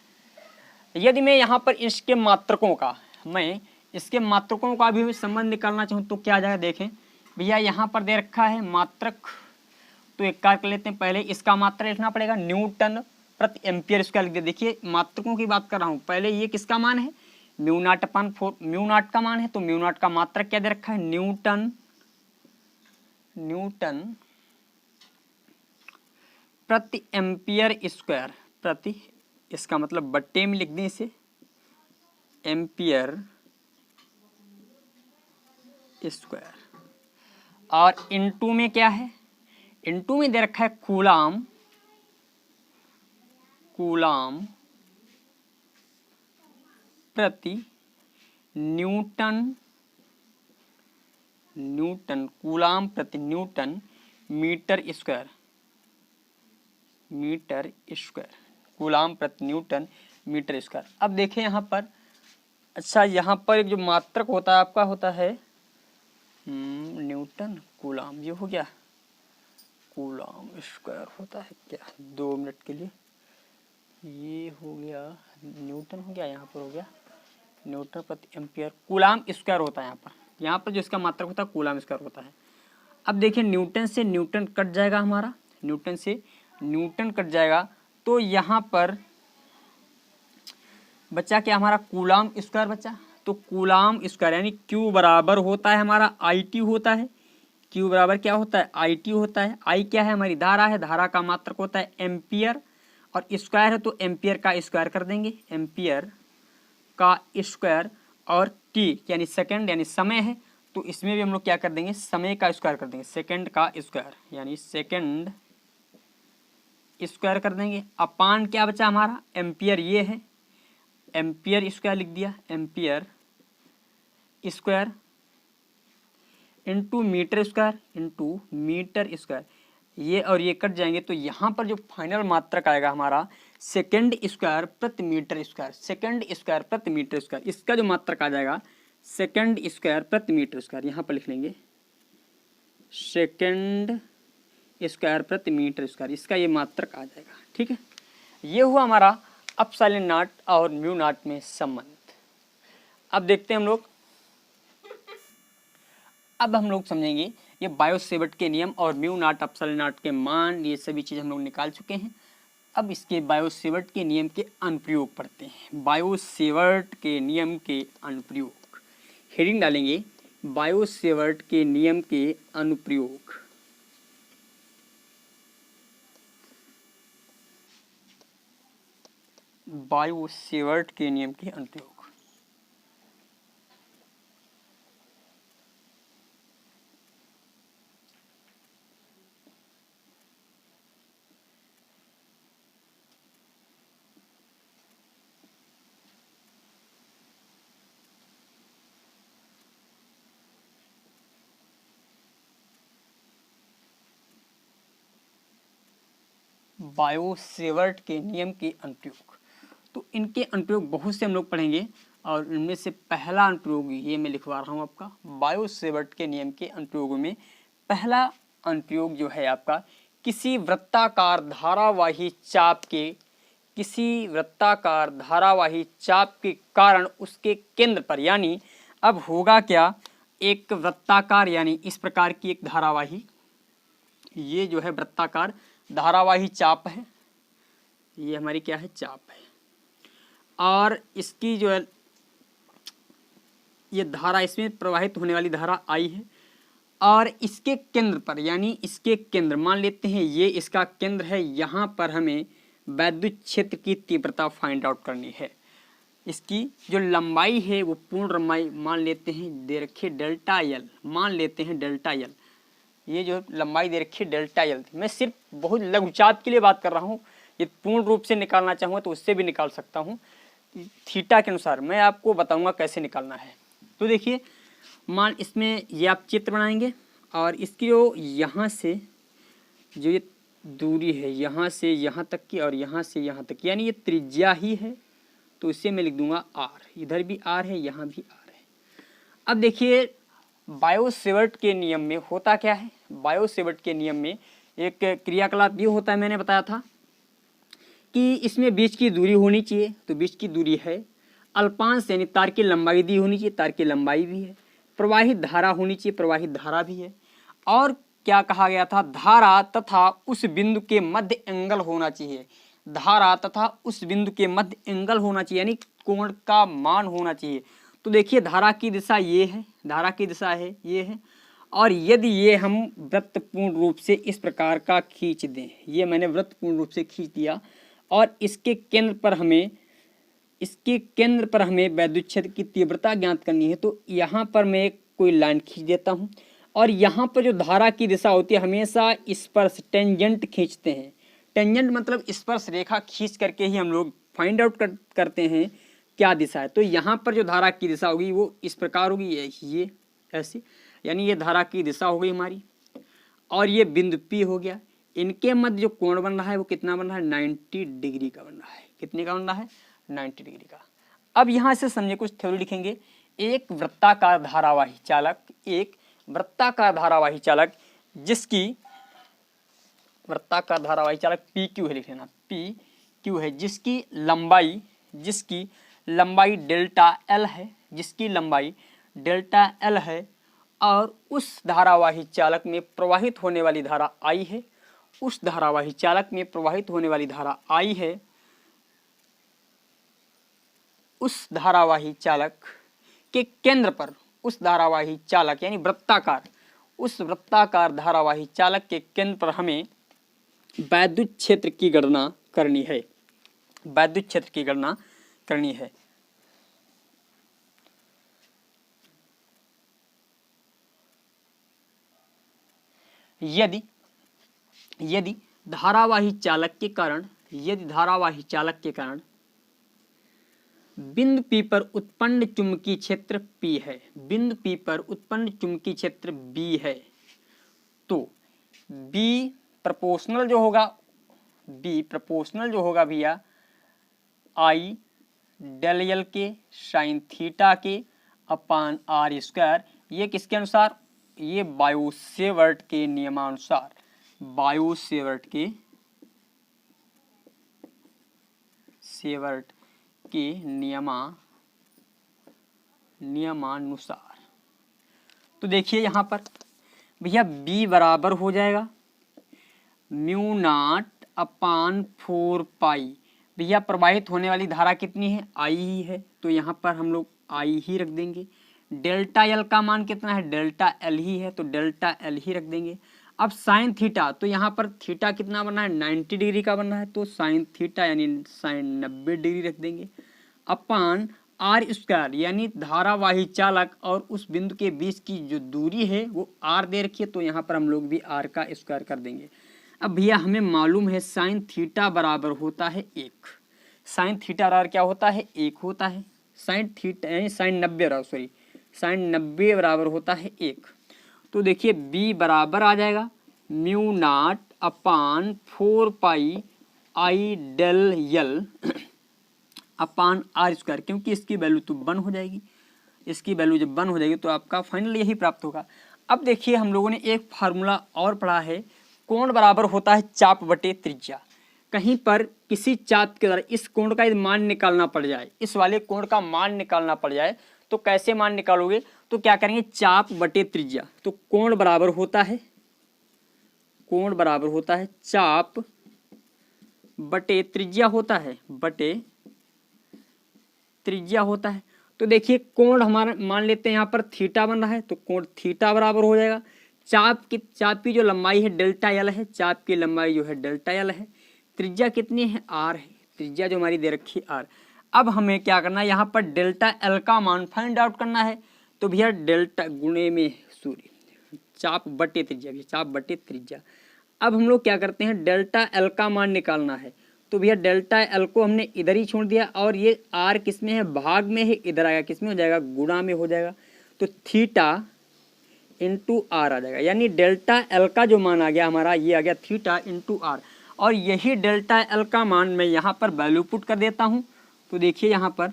यदि मैं यहाँ पर इसके मात्रकों का भी संबंध निकालना चाहूँ तो क्या आ जाएगा, देखें भैया यहाँ पर दे रखा है मात्रक, तो एक कार्य कर लेते हैं, पहले इसका मात्रक लिखना पड़ेगा, न्यूटन प्रति एम्पियर स्क्वायर लिख दिया। देखिए मात्रकों की बात कर रहा हूँ, पहले ये किसका मान है, mu naught upon 4, mu naught का मान है, तो म्यू नॉट का मात्रक क्या दे रखा है, न्यूटन प्रति एम्पियर स्क्वायर, प्रति, इसका मतलब बट्टे में लिख दें इसे, एम्पियर स्क्वायर, और इनटू में क्या है, इनटू में दे रखा है कूलाम प्रति न्यूटन, कूलाम प्रति न्यूटन मीटर स्क्वायर, कूलाम प्रति न्यूटन मीटर स्क्वायर। अब देखें यहाँ पर, अच्छा यहाँ पर एक जो मात्रक होता है आपका होता है न्यूटन कूलाम, ये हो गया कूलाम स्क्वायर होता है क्या, 2 मिनट के लिए, ये हो गया न्यूटन हो गया, यहाँ पर हो गया न्यूटन प्रति एम्पियर, कूलाम स्क्वायर होता है यहाँ पर जो इसका मात्रक होता है कूलाम स्क्वायर होता है। अब देखिए न्यूटन से न्यूटन कट जाएगा हमारा, न्यूटन से न्यूटन कट जाएगा, तो यहाँ पर बच्चा क्या हमारा कूलाम स्क्वायर बच्चा, तो कूलाम स्क्वायर यानी Q बराबर होता है हमारा IT होता है, Q बराबर क्या होता है, IT होता है। I क्या है, हमारी धारा है, धारा का मात्रक होता है एम्पियर, और स्क्वायर है तो एम्पियर का स्क्वायर कर देंगे, एम्पियर का स्क्वायर, और T यानी सेकंड यानी समय है, तो इसमें भी हम लोग क्या कर देंगे, समय का स्क्वायर कर देंगे, सेकंड का स्क्वायर यानी सेकंड स्क्वायर कर देंगे, अपान क्या बचा हमारा, एम्पियर ये है, एम्पियर स्क्वायर लिख दिया, ampere square into metre square, ये और ये कट जाएंगे, तो यहाँ पर जो फाइनल मात्रक आएगा हमारा सेकंड स्क्वायर प्रति मीटर स्क्वायर, इसका जो मात्रक आ जाएगा सेकंड स्क्वायर प्रति मीटर स्क्वायर, यहाँ पर लिख लेंगे सेकंड स्क्वायर प्रति मीटर स्क्वायर, इसका ये मात्रक आ जाएगा। ठीक है, ये हुआ हमारा एप्सिलॉन नॉट और म्यू नॉट में संबंध। अब देखते हैं हम लोग समझेंगे ये बायो-सेवर्ट के नियम और म्यू नॉट एप्सिलॉन नॉट के मान, ये सभी चीज़ हम लोग निकाल चुके हैं। अब इसके बायो-सेवर्ट के नियम के अनुप्रयोग पढ़ते हैं। बायो-सेवर्ट के नियम के अनुप्रयोग, हेडिंग डालेंगे बायो-सेवर्ट के नियम के अनुप्रयोग। बायो-सेवर्ट के नियम के अनुप्रयोग, बायो-सेवर्ट के नियम के अनुप्रयोग। तो इनके अनुप्रयोग बहुत से हम लोग पढ़ेंगे, और इनमें से पहला अनुप्रयोग ये मैं लिखवा रहा हूँ आपका, बायो-सेवर्ट के नियम के अनुप्रयोगों में पहला अनुप्रयोग जो है आपका, किसी वृत्ताकार धारावाही चाप के कारण उसके केंद्र पर, यानी अब होगा क्या, एक वृत्ताकार यानी इस प्रकार की एक धारावाही, ये जो है वृत्ताकार धारावाही चाप है, ये हमारी क्या है, चाप है, और इसकी जो है ये धारा, इसमें प्रवाहित होने वाली धारा I है, और इसके केंद्र पर, यानी इसके केंद्र, मान लेते हैं ये इसका केंद्र है, यहाँ पर हमें वैद्युत क्षेत्र की तीव्रता फाइंड आउट करनी है। इसकी जो लंबाई है वो पूर्ण लंबाई मान लेते हैं, दे रखी डेल्टा एल, मान लेते हैं डेल्टा एल, ये जो लंबाई दे रखी है डेल्टा एल। मैं सिर्फ बहुत लघुचाप के लिए बात कर रहा हूँ, ये पूर्ण रूप से निकालना चाहूँगा तो उससे भी निकाल सकता हूँ, थीटा के अनुसार। मैं आपको बताऊँगा कैसे निकालना है। तो देखिए, मान इसमें ये आप चित्र बनाएंगे और इसकी जो यहाँ से जो ये दूरी है यहाँ से यहाँ तक की और यहाँ से यहाँ तक, यानी ये त्रिज्या ही है, तो इसे मैं लिख दूंगा आर। इधर भी आर है, यहाँ भी आर है। अब देखिए, बायो-सेवर्ट के नियम में होता क्या है, बायो-सेवर्ट के नियम में एक क्रियाकलाप ये होता है, मैंने बताया था कि इसमें बीच की दूरी होनी चाहिए, तो बीच की दूरी है। अल्पांश यानी तार की लंबाई दी होनी चाहिए, तार की लंबाई भी है। प्रवाहित धारा होनी चाहिए, प्रवाहित धारा भी है। और क्या कहा गया था, धारा तथा उस बिंदु के मध्य एंगल होना चाहिए। धारा तथा उस बिंदु के मध्य एंगल होना चाहिए, यानी कोण का मान होना चाहिए। तो देखिए, धारा की दिशा ये है, धारा की दिशा है ये है, और यदि ये हम वृत्त पूर्ण रूप से इस प्रकार का खींच दें, ये मैंने वृत्त पूर्ण रूप से खींच दिया, और इसके केंद्र पर हमें वैद्युत क्षेत्र की तीव्रता ज्ञात करनी है, तो यहाँ पर मैं एक कोई लाइन खींच देता हूँ, और यहाँ पर जो धारा की दिशा होती है हमेशा स्पर्श टेंजेंट खींचते हैं। टेंजेंट मतलब स्पर्श रेखा खींच करके ही हम लोग फाइंड आउट करते हैं क्या दिशा है। तो यहाँ पर जो धारा की दिशा होगी वो इस प्रकार होगी, ये ऐसी, यानी ये धारा की दिशा हो गई हमारी, और ये बिंदु P हो गया। इनके मध्य जो कोण बन रहा है वो कितना बन रहा है, 90 डिग्री का बन रहा है। कितने का बन रहा है, 90 डिग्री का। अब यहाँ से समझे, कुछ थ्योरी लिखेंगे। एक वृत्ताकार धारावाही चालक, एक वृत्ताकार धारावाही चालक जिसकी वृत्ताकार धारावाही चालक PQ है, लिख लेना PQ है, जिसकी लंबाई डेल्टा L है, जिसकी लंबाई डेल्टा L है, और उस धारावाही चालक में प्रवाहित होने वाली धारा I है, उस धारावाही चालक में प्रवाहित होने वाली धारा I है। उस धारावाही चालक के केंद्र पर, उस धारावाही चालक यानी वृत्ताकार, उस वृत्ताकार धारावाही चालक के केंद्र पर हमें वैद्युत क्षेत्र की गणना करनी है, वैद्युत क्षेत्र की गणना करनी है। यदि धारावाही चालक के कारण, यदि धारावाही चालक के कारण बिंदु P पर उत्पन्न चुंबकीय क्षेत्र P है, बिंदु P पर उत्पन्न चुंबकीय क्षेत्र B है, तो B प्रोपोर्शनल जो होगा भैया I डेल L के साइन थीटा के अपान R स्क्वायर। ये किसके अनुसार, ये बायो-सेवर्ट के नियमानुसार, बायो-सेवर्ट के नियमानुसार। तो देखिए यहाँ पर भैया B बराबर हो जाएगा म्यू नॉट अपान 4 पाई। भैया प्रवाहित होने वाली धारा कितनी है, I ही है, तो यहाँ पर हम लोग I ही रख देंगे। डेल्टा L का मान कितना है, डेल्टा L ही है, तो डेल्टा L ही रख देंगे। अब साइन थीटा, तो यहाँ पर थीटा कितना बना है, 90 डिग्री का बना है, तो साइन थीटा यानी साइन 90 डिग्री रख देंगे। अपान R स्क्वायर, यानी धारावाही चालक और उस बिंदु के बीच की जो दूरी है वो R दे रखी है, तो यहाँ पर हम लोग भी R का स्क्वायर कर देंगे। अब भैया हमें मालूम है साइन थीटा बराबर होता है 1, साइन थीटा बराबर क्या होता है, 1 होता है। साइन थीटा यानी साइन 90 बराबर होता है 1। तो देखिए B बराबर आ जाएगा mu naught upon 4 pi I del L upon R square, क्योंकि इसकी वैल्यू तो 1 हो जाएगी, इसकी वैल्यू जब 1 हो जाएगी तो आपका फाइनल यही प्राप्त होगा। अब देखिए, हम लोगों ने एक फार्मूला और पढ़ा है, कोण बराबर होता है चाप बटे त्रिज्या। कहीं पर किसी चाप के द्वारा इस कोण का मान निकालना पड़ जाए, इस वाले कोण का मान निकालना पड़ जाए, तो कैसे मान निकालोगे, तो क्या करेंगे, चाप बटे त्रिज्या। तो कोण बराबर होता है चाप बटे त्रिज्या होता है, तो देखिए कोण हमारा मान लेते हैं यहाँ पर थीटा बन रहा है, तो कोण थीटा बराबर हो जाएगा चाप की जो लंबाई है डेल्टा L है, चाप की लंबाई जो है डेल्टा L है, त्रिज्या कितनी है, R है, त्रिज्या जो हमारी दे रखी है R। अब हमें क्या करना है, यहाँ पर डेल्टा L का मान फाइंड आउट करना है, तो भैया डेल्टा गुणे में चाप बटे त्रिज्या। अब हम लोग क्या करते हैं, डेल्टा L का मान निकालना है, तो भैया डेल्टा एल को हमने इधर ही छोड़ दिया, और ये आर किस में है, भाग में है, इधर आएगा किस में हो जाएगा, गुणा में हो जाएगा। तो थीटा इंटू आर आ जाएगा, यानी डेल्टा एल का जो मान आ गया हमारा, ये आ गया थीटा इंटू आर। और यही डेल्टा एल का मान मैं यहाँ पर वैल्यू पुट कर देता हूँ। तो देखिए यहाँ पर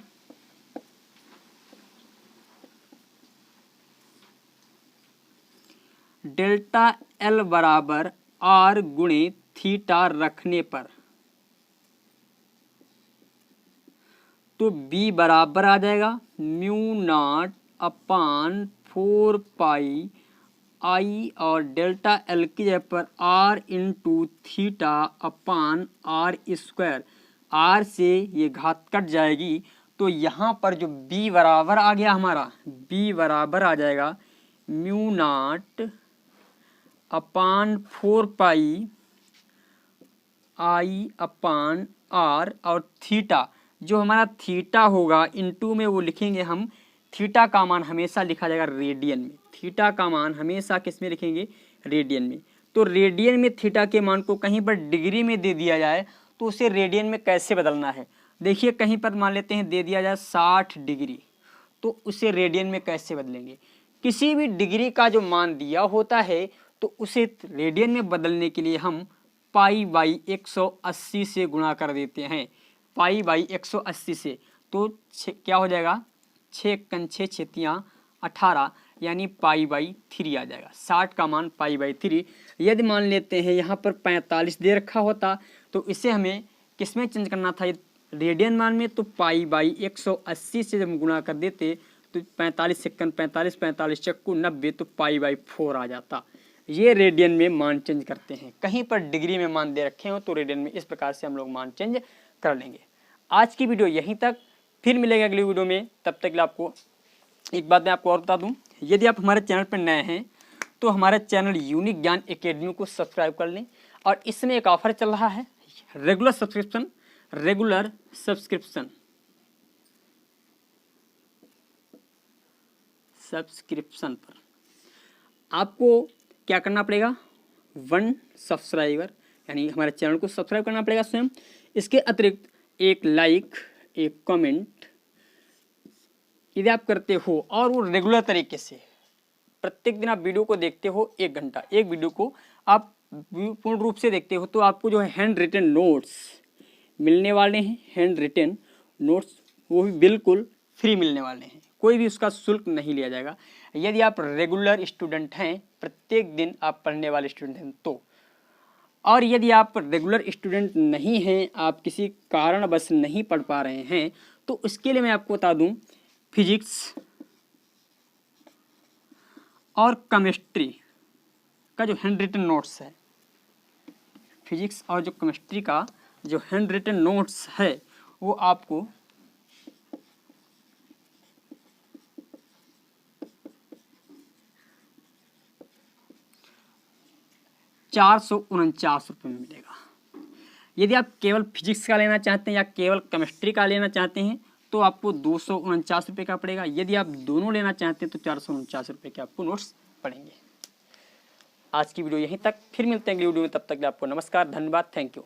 डेल्टा एल बराबर आर गुणे थीटा रखने पर तो बी बराबर आ जाएगा म्यू नॉट अपान 4 पाई आई, और डेल्टा एल की जगह पर r into theta upon r square. R से ये घात कट जाएगी, तो यहाँ पर जो बी बराबर आ गया हमारा, बी बराबर आ जाएगा mu naught upon 4 pi I upon r, और थीटा जो हमारा थीटा होगा इनटू में वो लिखेंगे हम, थीटा का मान हमेशा लिखा जाएगा रेडियन में। थीटा का मान हमेशा किस में लिखेंगे, रेडियन में। तो रेडियन में थीटा के मान को कहीं पर डिग्री में दे दिया जाए तो उसे रेडियन में कैसे बदलना है। देखिए कहीं पर मान लेते हैं दे दिया जाए 60 डिग्री, तो उसे रेडियन में कैसे बदलेंगे। किसी भी डिग्री का जो मान दिया होता है तो उसे रेडियन में बदलने के लिए हम पाई बाई 180 से गुणा कर देते हैं, पाई बाई 180 से। तो क्या हो जाएगा, 6 कन 6 छेतियाँ 18, यानी पाई बाई 3 आ जाएगा। 60 का मान पाई बाई 3। यदि मान लेते हैं यहाँ पर 45 दे रखा होता तो इसे हमें किस में चेंज करना था, रेडियन मान में। तो पाई बाई 180 से जब हम गुणा कर देते तो 45 सेकंड 45 45 चक्कू 90, तो पाई बाई 4 आ जाता। ये रेडियन में मान चेंज करते हैं। कहीं पर डिग्री में मान दे रखे हो तो रेडियन में इस प्रकार से हम लोग मान चेंज कर लेंगे। आज की वीडियो यहीं तक, फिर मिलेगा अगली वीडियो में। तब तक के लिए आपको एक बात मैं आपको और बता दूं, यदि आप हमारे चैनल पर नए हैं तो हमारे चैनल यूनिक ज्ञान एकेडमी को सब्सक्राइब कर लें। और इसमें एक ऑफर चल रहा है, रेगुलर सब्सक्रिप्शन पर आपको क्या करना पड़ेगा, 1 सब्सक्राइबर यानी हमारे चैनल को सब्सक्राइब करना पड़ेगा स्वयं। इसके अतिरिक्त एक लाइक, एक कमेंट यदि आप करते हो और वो रेगुलर तरीके से प्रत्येक दिन आप वीडियो को देखते हो 1 घंटा, एक वीडियो को आप पूर्ण रूप से देखते हो, तो आपको जो है हैंड रिटन नोट्स मिलने वाले हैं। हैंड रिटन नोट्स वो भी बिल्कुल फ्री मिलने वाले हैं, कोई भी उसका शुल्क नहीं लिया जाएगा। यदि आप रेगुलर स्टूडेंट हैं, प्रत्येक दिन आप पढ़ने वाले स्टूडेंट हैं तो। और यदि आप रेगुलर स्टूडेंट नहीं हैं, आप किसी कारणवश नहीं पढ़ पा रहे हैं, तो उसके लिए मैं आपको बता दूं, फिजिक्स और केमिस्ट्री का जो हैंड रिटन नोट्स है, फिजिक्स और जो केमिस्ट्री का जो हैंड रिटन नोट्स है वो आपको 449 रुपये में मिलेगा। यदि आप केवल फिजिक्स का लेना चाहते हैं या केवल केमिस्ट्री का लेना चाहते हैं तो आपको 249 रुपये का पड़ेगा। यदि आप दोनों लेना चाहते हैं तो 449 रुपये के आपको नोट्स पड़ेंगे। आज की वीडियो यहीं तक, फिर मिलते हैं अगली वीडियो में। तब तक आपको नमस्कार, धन्यवाद, थैंक यू।